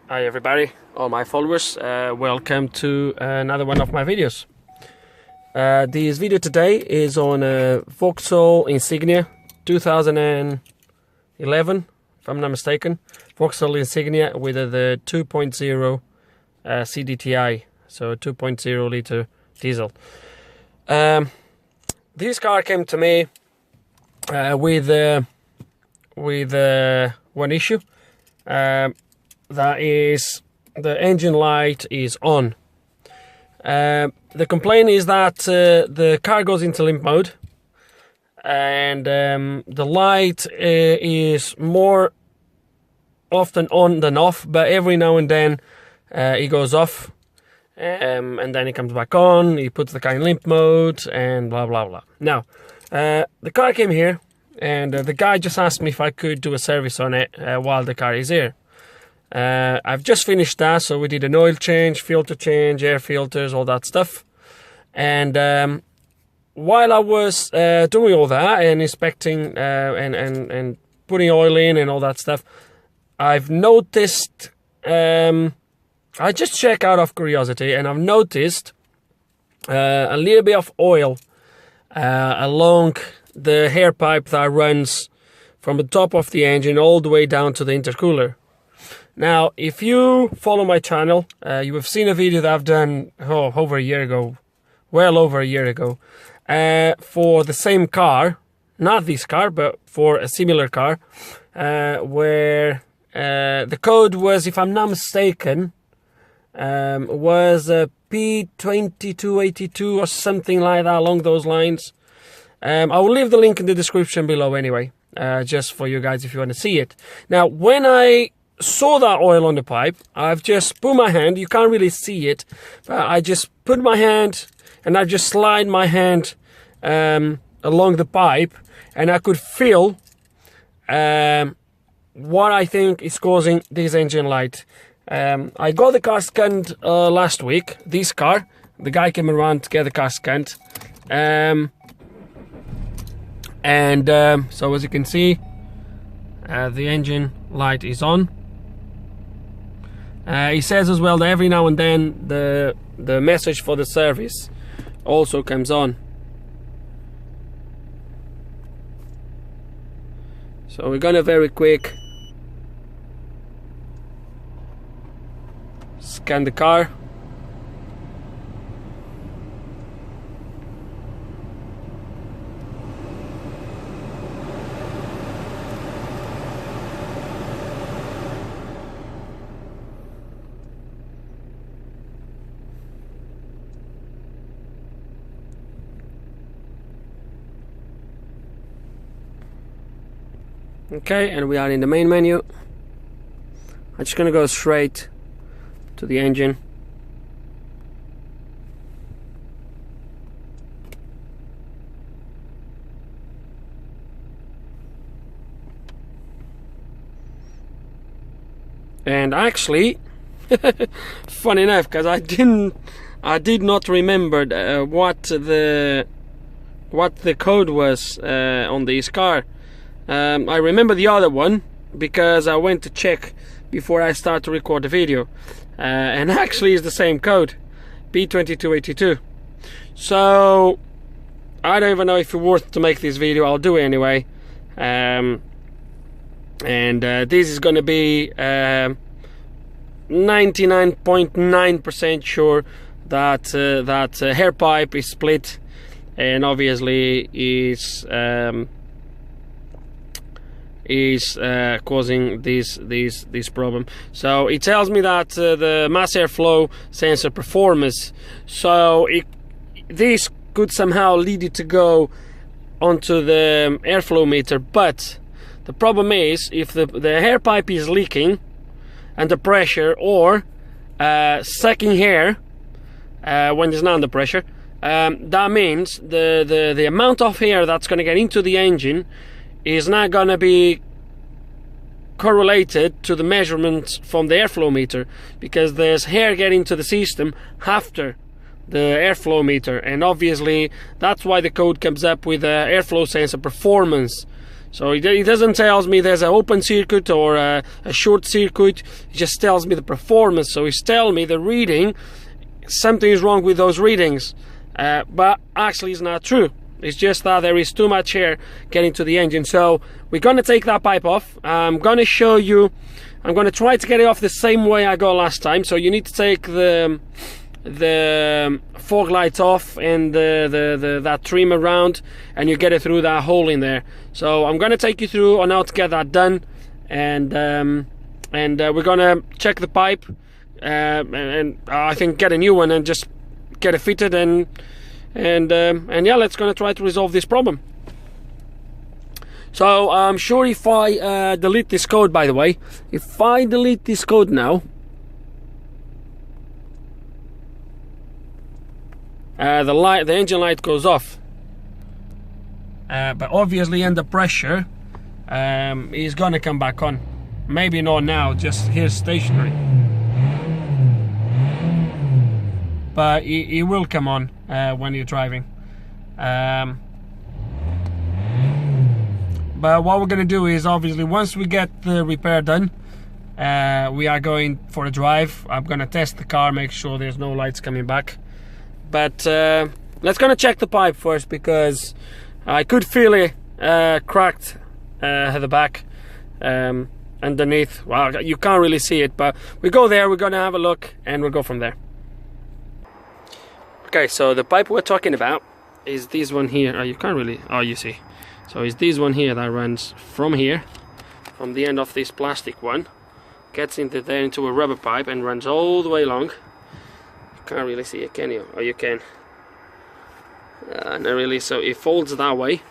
Hi everybody, all my followers, welcome to another one of my videos. This video today is on a Vauxhall Insignia 2011, if I'm not mistaken. Vauxhall Insignia with the 2.0 CDTI, so 2.0 litre diesel. This car came to me with one issue. That is, the engine light is on. The complaint is that the car goes into limp mode, and the light is more often on than off, but every now and then it goes off, and then it comes back on. He puts the car in limp mode, and blah blah blah. Now, the car came here, and the guy just asked me if I could do a service on it while the car is here. I've just finished that, so we did an oil change, filter change, air filters, all that stuff. And while I was doing all that and inspecting and putting oil in and all that stuff, I've noticed, I just check out of curiosity, and I've noticed a little bit of oil along the air pipe that runs from the top of the engine all the way down to the intercooler. Now, if you follow my channel, you have seen a video that I've done over a year ago, well over a year ago, for the same car, not this car, but for a similar car, where the code was, if I'm not mistaken, was P2282 or something like that, along those lines. I will leave the link in the description below anyway, just for you guys if you want to see it. Now, when I saw that oil on the pipe, I've just put my hand, you can't really see it, but I just put my hand and I just slide my hand along the pipe, and I could feel what I think is causing this engine light. I got the car scanned last week, this car. The guy came around to get the car scanned. So as you can see, the engine light is on. He says as well that every now and then the message for the service also comes on. So we're gonna very quick scan the car. Okay, and we are in the main menu. I'm just gonna go straight to the engine. And actually, funny enough, because I did not remember what the code was on this car. I remember the other one because I went to check before I start to record the video, and actually it's the same code, P2282. So I don't even know if it's worth to make this video. I'll do it anyway. This is going to be 99.9% sure that that air pipe is split, and obviously is causing this problem. So it tells me that the mass airflow sensor performance, so this could somehow lead it to go onto the airflow meter, but the problem is if the air pipe is leaking under pressure or sucking air when it's not under pressure, that means the amount of air that's going to get into the engine is not going to be correlated to the measurements from the airflow meter, because there's air getting to the system after the airflow meter, and obviously that's why the code comes up with airflow sensor performance. So it doesn't tell me there's an open circuit or a short circuit. It just tells me the performance. So it's telling me the reading, something is wrong with those readings. But actually it's not true. It's just that there is too much air getting to the engine. So we're going to take that pipe off. I'm going to show you. I'm going to try to get it off the same way I got last time. So you need to take the fog lights off and that trim around, and you get it through that hole in there. So I'm going to take you through on how to get that done, and we're going to check the pipe, and I think get a new one and just get it fitted, and yeah, let's gonna try to resolve this problem. So I'm sure if I delete this code, by the way, if I delete this code now, the engine light goes off, but obviously under pressure is gonna come back on. Maybe not now, just here stationary, but it will come on when you're driving. But what we're gonna do is, obviously, once we get the repair done, we are going for a drive. I'm gonna test the car, make sure there's no lights coming back. But let's gonna check the pipe first, because I could feel it cracked at the back, underneath. Well, you can't really see it, but we go there, we're gonna have a look, and we'll go from there. Okay, so the pipe we're talking about is this one here. Oh, you can't really, oh, you see. So it's this one here that runs from here, from the end of this plastic one, gets into there into a rubber pipe and runs all the way along. You can't really see it, can you? Oh, you can. Not really. So it folds that way,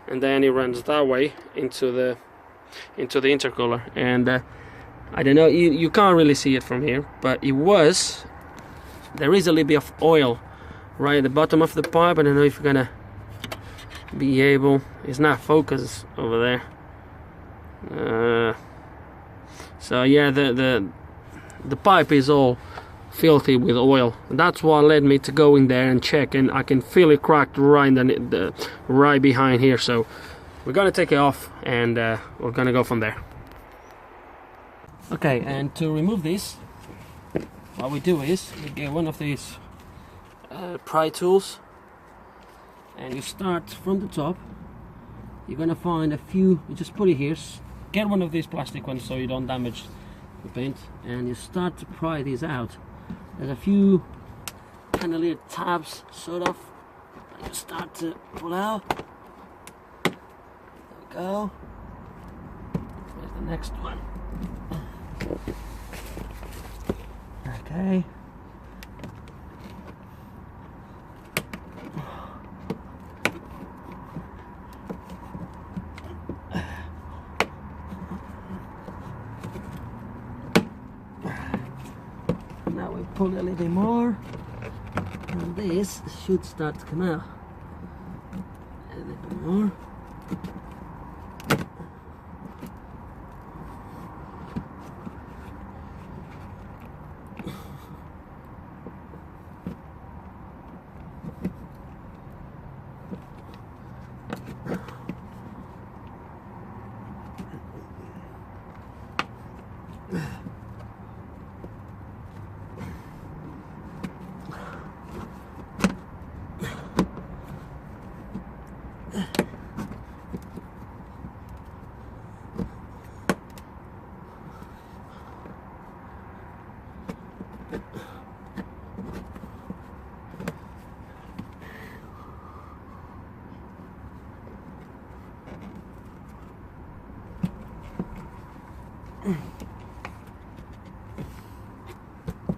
and then it runs that way into the intercooler. And I don't know, you can't really see it from here, but there is a little bit of oil right at the bottom of the pipe. I don't know if you're gonna be able, it's not focused over there. So yeah, the pipe is all filthy with oil. That's what led me to go in there and check, and I can feel it cracked right behind here. So we're gonna take it off, and we're gonna go from there. Okay, and to remove this, what we do is we get one of these pry tools, and you start from the top. You're gonna find a few, you just put it here, get one of these plastic ones so you don't damage the paint, and you start to pry these out. There's a few kind of little tabs, sort of, and you start to pull out. There we go. There's the next one. Okay. Now we pull a little bit more, and this should start to come out. A little bit more.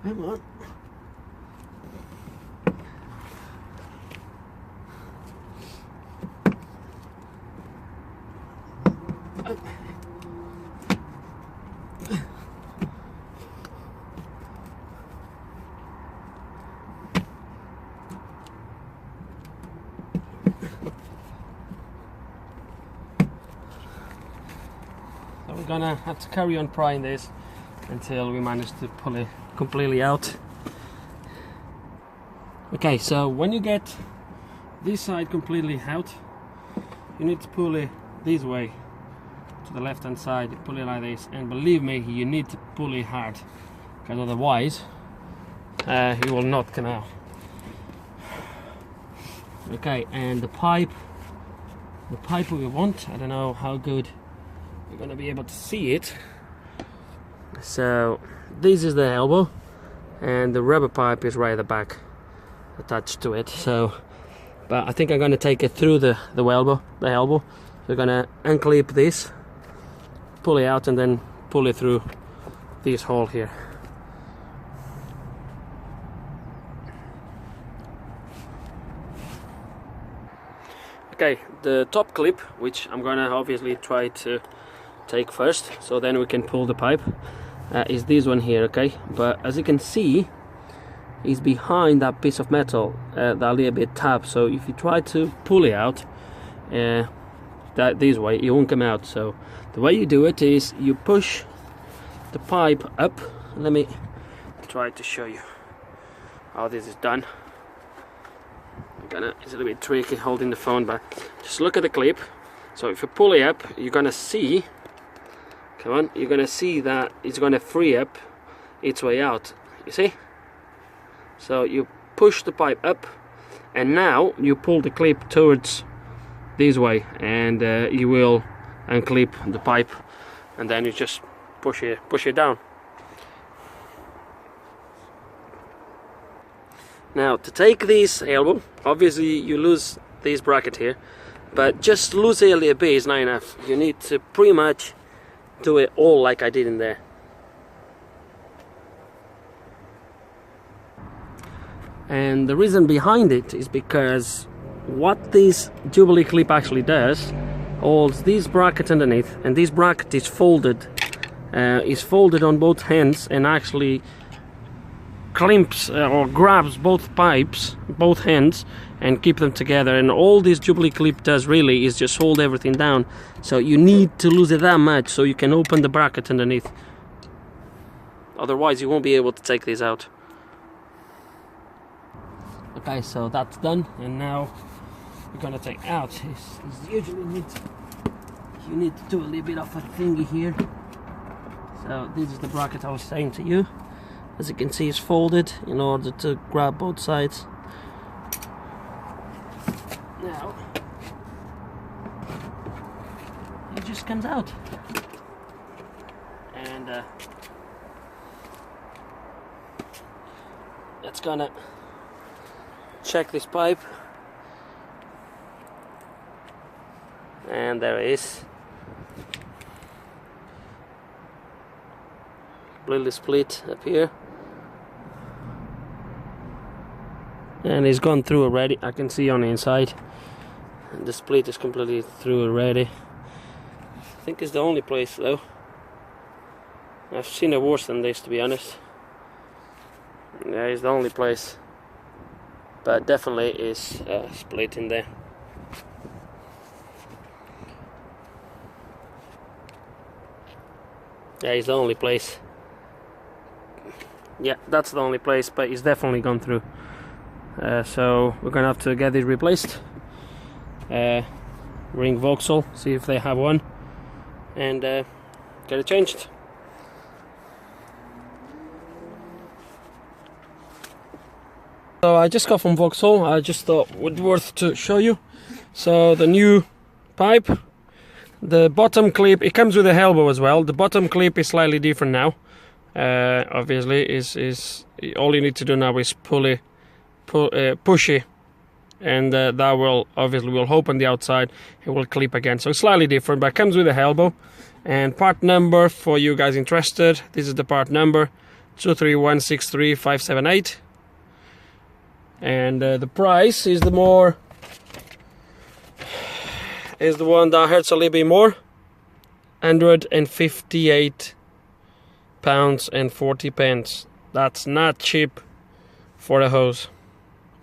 Come on. So we're gonna have to carry on prying this until we manage to pull it completely out. Okay, so when you get this side completely out, you need to pull it this way to the left hand side, you pull it like this, and believe me, you need to pull it hard, because otherwise it will not come out. Okay, and the pipe we want, I don't know how good you're gonna be able to see it. So this is the elbow, and the rubber pipe is right at the back attached to it. So, but I think I'm gonna take it through the elbow. We're gonna unclip this, pull it out, and then pull it through this hole here. Okay, the top clip, which I'm gonna obviously try to take first, so then we can pull the pipe, is this one here, okay? But as you can see, it's behind that piece of metal, that little bit tab. So if you try to pull it out this way, it won't come out. So the way you do it is you push the pipe up. Let me try to show you how this is done. It's a little bit tricky holding the phone, but just look at the clip. So if you pull it up, you're gonna see, come on, you're gonna see that it's gonna free up its way out, you see? So you push the pipe up, and now you pull the clip towards this way, and you will unclip the pipe, and then you just push it down. Now to take this elbow, obviously you lose this bracket here, but just lose it a little bit is not enough. You need to pretty much do it all like I did in there. And the reason behind it is because what this Jubilee clip actually does holds this bracket underneath, and this bracket is folded on both ends, and actually clamps or grabs both pipes, both ends, and keep them together. And all this Jubilee clip does really is just hold everything down. So you need to lose it that much so you can open the bracket underneath. Otherwise you won't be able to take this out. Okay, so that's done, and now we're gonna take out. Usually you need to do a little bit of a thingy here. So this is the bracket I was saying to you. As you can see, it's folded in order to grab both sides. Now it just comes out, and it's gonna check this pipe, and there it is, completely split up here, and it's gone through already. I can see on the inside, and the split is completely through already. I think it's the only place though. I've seen it worse than this, to be honest. Yeah, it's the only place, but definitely is split in there. Yeah, it's the only place. Yeah, that's the only place, but it's definitely gone through. So we're gonna have to get it replaced. Ring Vauxhall, see if they have one, and get it changed. So I just got from Vauxhall. I just thought it would be worth to show you. So the new pipe, the bottom clip, it comes with a elbow as well. The bottom clip is slightly different now. Obviously, is all you need to do now is push it, and that will obviously open the outside. It will clip again. So it's slightly different, but it comes with a elbow. And part number for you guys interested. This is the part number 23163,578. And the price is the one that hurts a little bit more. £158.40. That's not cheap for a hose.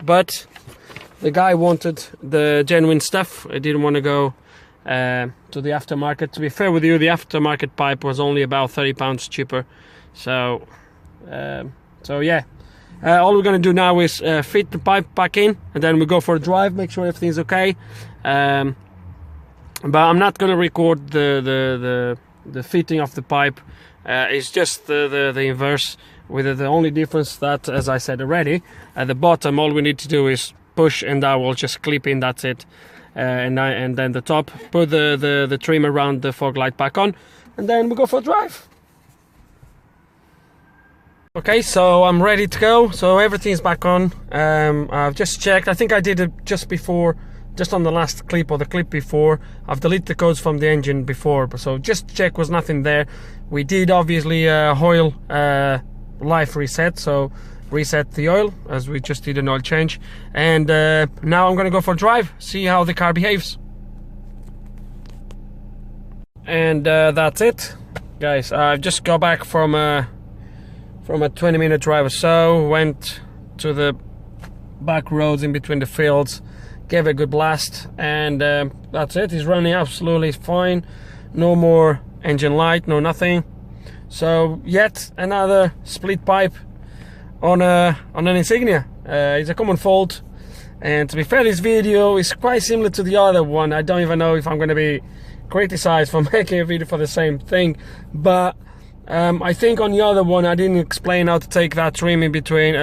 But the guy wanted the genuine stuff. I didn't want to go to the aftermarket. To be fair with you, the aftermarket pipe was only about £30 cheaper. So yeah. All we're going to do now is fit the pipe back in, and then we go for a drive, make sure everything's okay. but I'm not going to record the fitting of the pipe. It's just the inverse, with the only difference that, as I said already, at the bottom all we need to do is push and that will just clip in, that's it. And then the top, put the trim around the fog light back on, and then we go for a drive. Okay, so I'm ready to go. So everything's back on. I've just checked. I think I did it just before, just on the last clip or the clip before. I've deleted the codes from the engine before, so just check, was nothing there. We did obviously oil life reset, so reset the oil as we just did an oil change, and now I'm gonna go for a drive, see how the car behaves. And that's it, guys. I've just got back from a 20-minute drive or so. Went to the back roads in between the fields, gave it a good blast, and that's it. It's running absolutely fine. No more engine light, no nothing. So yet another split pipe on an Insignia. It's a common fault, and to be fair, this video is quite similar to the other one. I don't even know if I'm going to be criticized for making a video for the same thing, but I think on the other one I didn't explain how to take that trim in between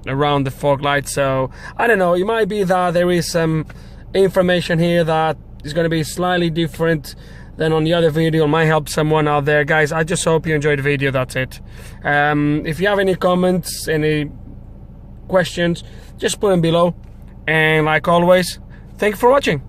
around the fog light. So I don't know, it might be that there is some information here that is going to be slightly different than on the other video. It might help someone out there. Guys, I just hope you enjoyed the video. That's it. If you have any comments, any questions, just put them below, and like always, thank you for watching.